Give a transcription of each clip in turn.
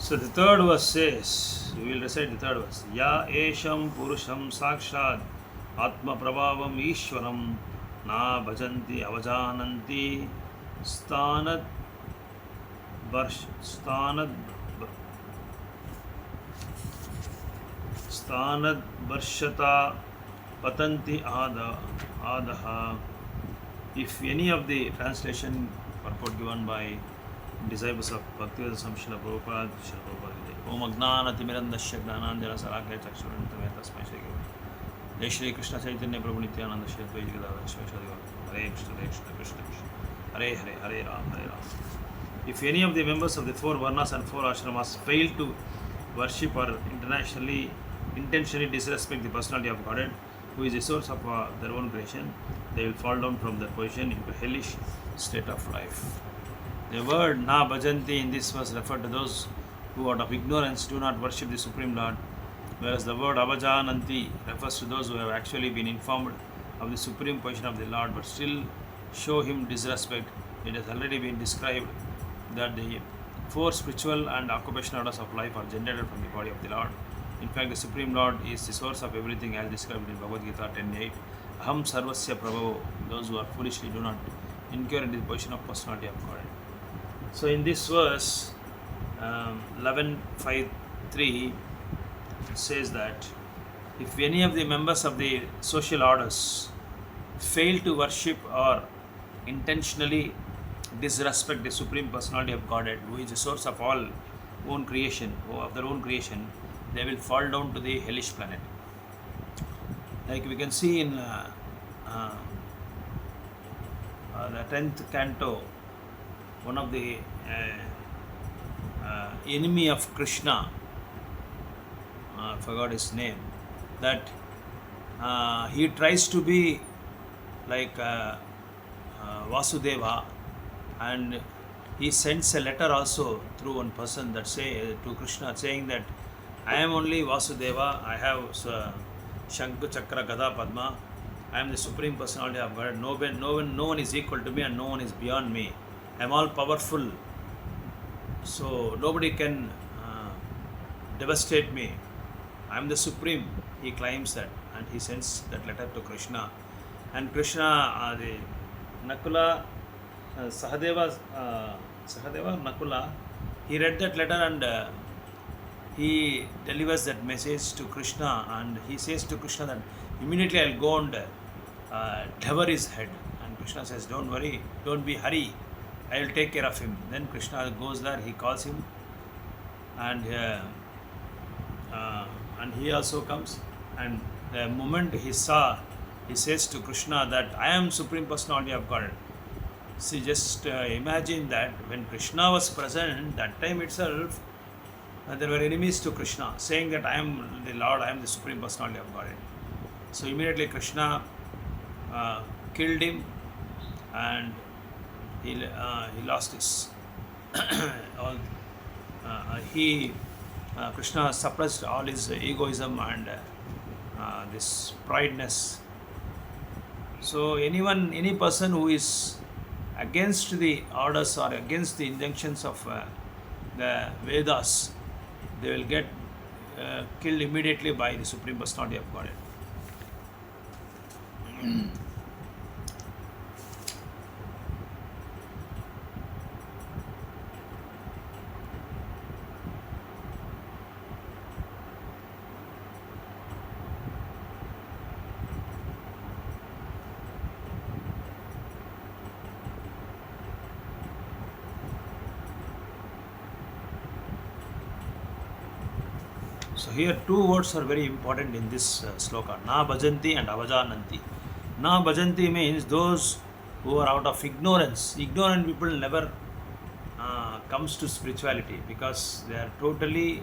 So the third verse says, you will recite the third verse. Ya esham purusham sakshad atma prabhavam ishwaram na bhajanti avajananti stanad stanad stanad varshata patanti adaha. If any of the translation purport given by disciples of Bhaktivedanta Swami Srila Prabhupada, Om Agnana Timirandasya Gnanandjana Salakaya Chakshurantame Tasmai Shri Guru. Jai Shri Krishna Chaitanya Prabhu Nityananda Shri Advaita Gadadhara Shri Hare Krishna Krishna Krishna Krishna Hare Hare Hare Ram Hare Ram. If any of the members of the four varnas and four ashramas fail to worship or intentionally disrespect the personality of Godhead, who is the source of their own creation, they will fall down from their position into hellish state of life. The word na bhajanti in this verse referred to those who out of ignorance do not worship the Supreme Lord, whereas the word avajananti refers to those who have actually been informed of the supreme position of the Lord but still show him disrespect. It has already been described that the four spiritual and occupational orders of life are generated from the body of the Lord. In fact, the Supreme Lord is the source of everything as described in Bhagavad Gita 10.8. Aham sarvasya prabhavo, those who are foolishly do not inquire into the position of personality of God. So in this verse, 11.5.3 says that if any of the members of the social orders fail to worship or intentionally disrespect the Supreme Personality of Godhead, who is the source of all own creation, of their own creation, they will fall down to the hellish planet. Like we can see in the 10th canto, one of the enemy of Krishna, I forgot his name, that he tries to be like Vasudeva, and he sends a letter also through one person that say to Krishna saying that I am only Vasudeva, I have Shankha, Chakra, Gada, Padma, I am the Supreme Personality of God, no one is equal to me and no one is beyond me, I am all powerful, so nobody can devastate me, I am the Supreme, he claims that, and he sends that letter to Krishna, and Krishna, the Nakula, Sahadeva, Nakula, he read that letter and he delivers that message to Krishna, and he says to Krishna that immediately I'll go and devour his head. And Krishna says, don't worry, don't be hurry, I will take care of him. Then Krishna goes there, he calls him, and he also comes, and the moment he saw, he says to Krishna that I am Supreme Personality of God. See, just imagine that when Krishna was present, that time itself, there were enemies to Krishna, saying that I am the Lord, I am the Supreme Personality of God. So immediately Krishna killed him, and he lost his Krishna suppressed all his egoism and this prideness. So any person who is against the orders or against the injunctions of the Vedas, they will get killed immediately by the Supreme Personality of Godhead. So here two words are very important in this sloka, na bhajanti and avajananti. Na bhajanti means those who are out of ignorance. Ignorant people never comes to spirituality because they are totally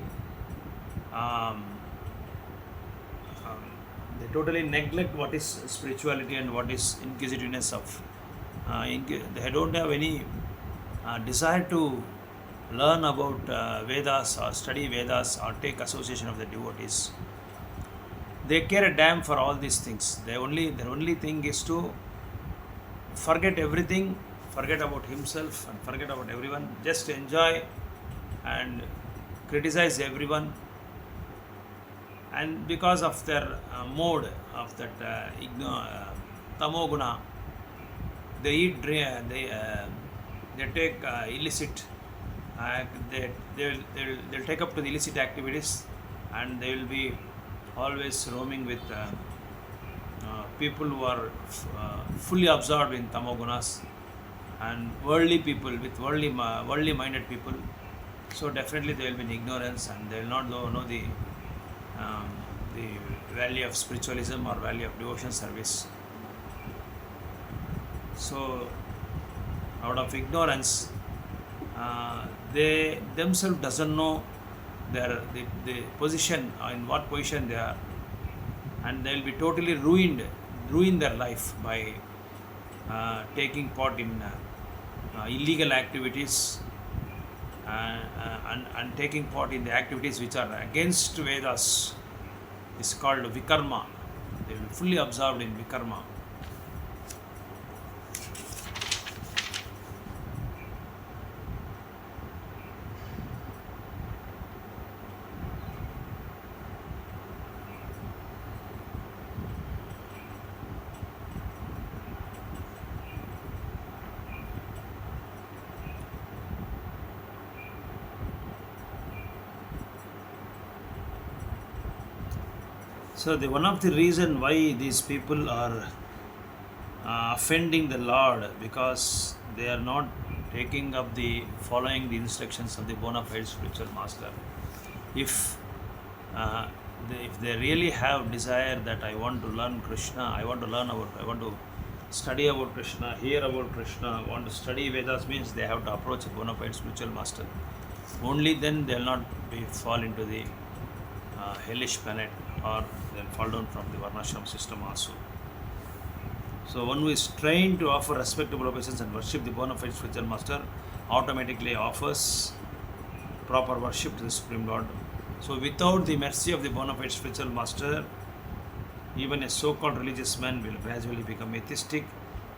they totally neglect what is spirituality and what is inquisitiveness of. They don't have any desire to learn about Vedas or study Vedas or take association of the devotees. They care a damn for all these things. Their only thing is to forget everything, forget about himself and forget about everyone, just enjoy and criticize everyone, and because of their mode of that tamoguna, they eat, they take illicit, they'll take up to the illicit activities, and they will be always roaming with people who are fully absorbed in tamogunas, and worldly people with worldly minded people. So definitely they will be in ignorance, and they will not know um, the value of spiritualism or value of devotion service. So out of ignorance, they themselves doesn't know the position, in what position they are, and they will be totally ruin their life by taking part in illegal activities, and taking part in the activities which are against Vedas. Is called vikarma. They will be fully absorbed in vikarma. So one of the reason why these people are offending the Lord, because they are not taking up the following the instructions of the bona fide spiritual master. If if they really have desire that I want to learn Krishna, I want to study about Krishna, hear about Krishna, want to study Vedas, means they have to approach a bona fide spiritual master. Only then they will not fall into the hellish planet, or they'll fall down from the varnashram system also. So one who is trained to offer respectable obeisance and worship the bona fide spiritual master automatically offers proper worship to the Supreme Lord. So without the mercy of the bona fide spiritual master, even a so-called religious man will gradually become atheistic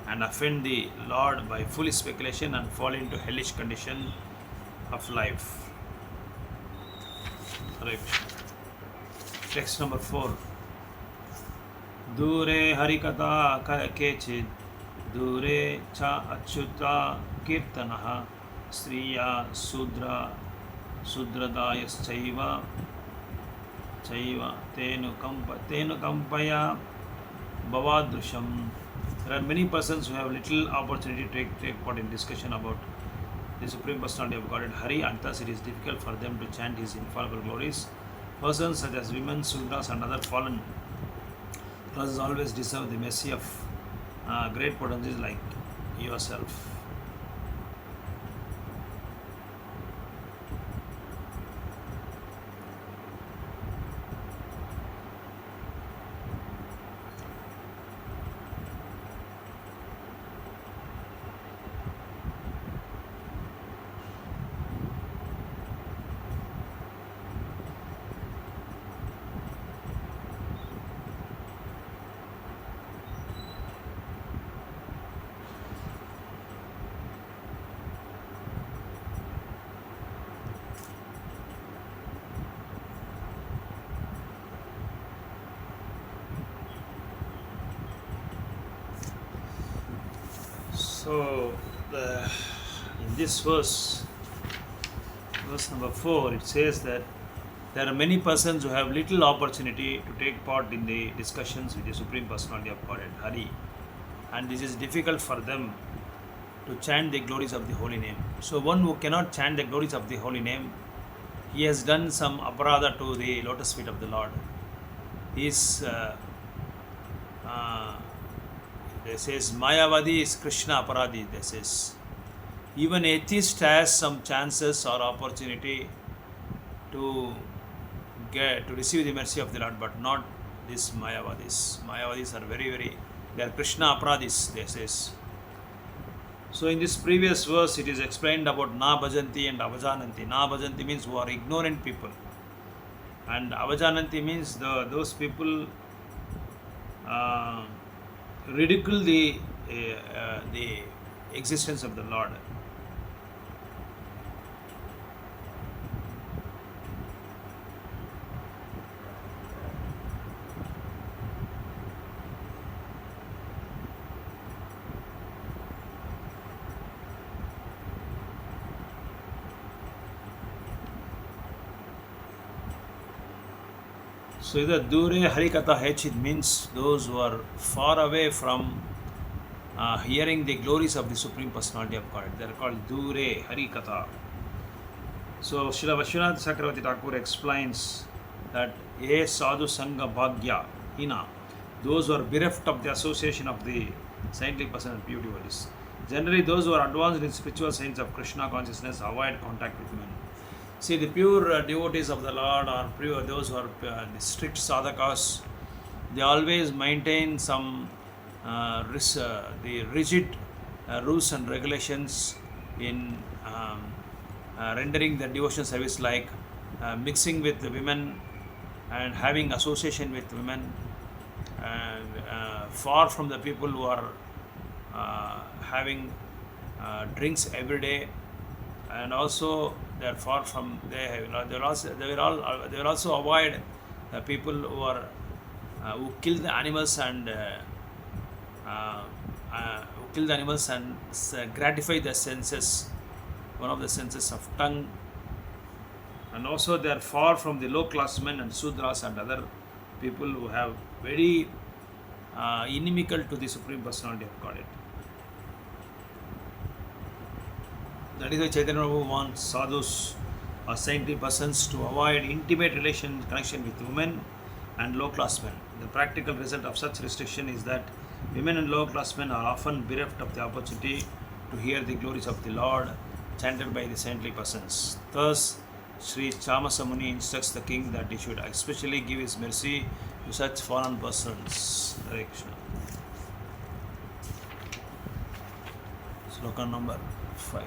and offend the Lord by foolish speculation and fall into hellish condition of life. Hare Krishna. Text number 4. Dure harikatha kechid, dure cha achyuta kirtanaha, striya sudradayas chaiva tenu kampaya bhavadrusham. There are many persons who have little opportunity to take part in discussion about the Supreme Personality of Godhead Hari, and thus it is difficult for them to chant His infallible glories. Persons such as women, Sudras, and other fallen classes always deserve the mercy of great potencies like yourself. So, in this verse number 4, it says that there are many persons who have little opportunity to take part in the discussions with the Supreme Personality of Godhead, Hari, and this is difficult for them to chant the glories of the holy name. So, one who cannot chant the glories of the holy name, he has done some aparadha to the lotus feet of the Lord. He is they says Mayavadi is Krishna Aparadi. They says even atheist has some chances or opportunity to receive the mercy of the Lord, but not these Mayavadis. Mayavadis are very they are Krishna Aparadis. They says. So in this previous verse, it is explained about Na Bhajanti and Avajananti. Na Bhajanti means who are ignorant people, and Avajananti means those people ridicule the existence of the Lord. So either Dure Harikatha Hechid means those who are far away from hearing the glories of the Supreme Personality of God. They are called Dure Harikatha. So Srila Vishwanath Chakravarti Thakur explains that A Sadhu Sangha Bhagya Hina, those who are bereft of the association of the saintly person and pure devotees. Generally, those who are advanced in spiritual science of Krishna consciousness avoid contact with men. See, the pure devotees of the Lord or pure, those who are strict sadhakas, they always maintain some the rigid rules and regulations in rendering the devotional service, like mixing with the women and having association with women, and far from the people who are having drinks every day, and also they are far from they will also avoid people who are who kill the animals and gratify the senses, one of the senses of tongue, and also they are far from the low class men and Sudras and other people who have very inimical to the Supreme Personality of Godhead. That is why Chaitanya Prabhu wants sadhus or saintly persons to avoid intimate connection with women and low class men. The practical result of such restriction is that women and low class men are often bereft of the opportunity to hear the glories of the Lord chanted by the saintly persons. Thus, Sri Chamasa Muni instructs the king that he should especially give his mercy to such fallen persons. Hare Krishna. Sloka number 5.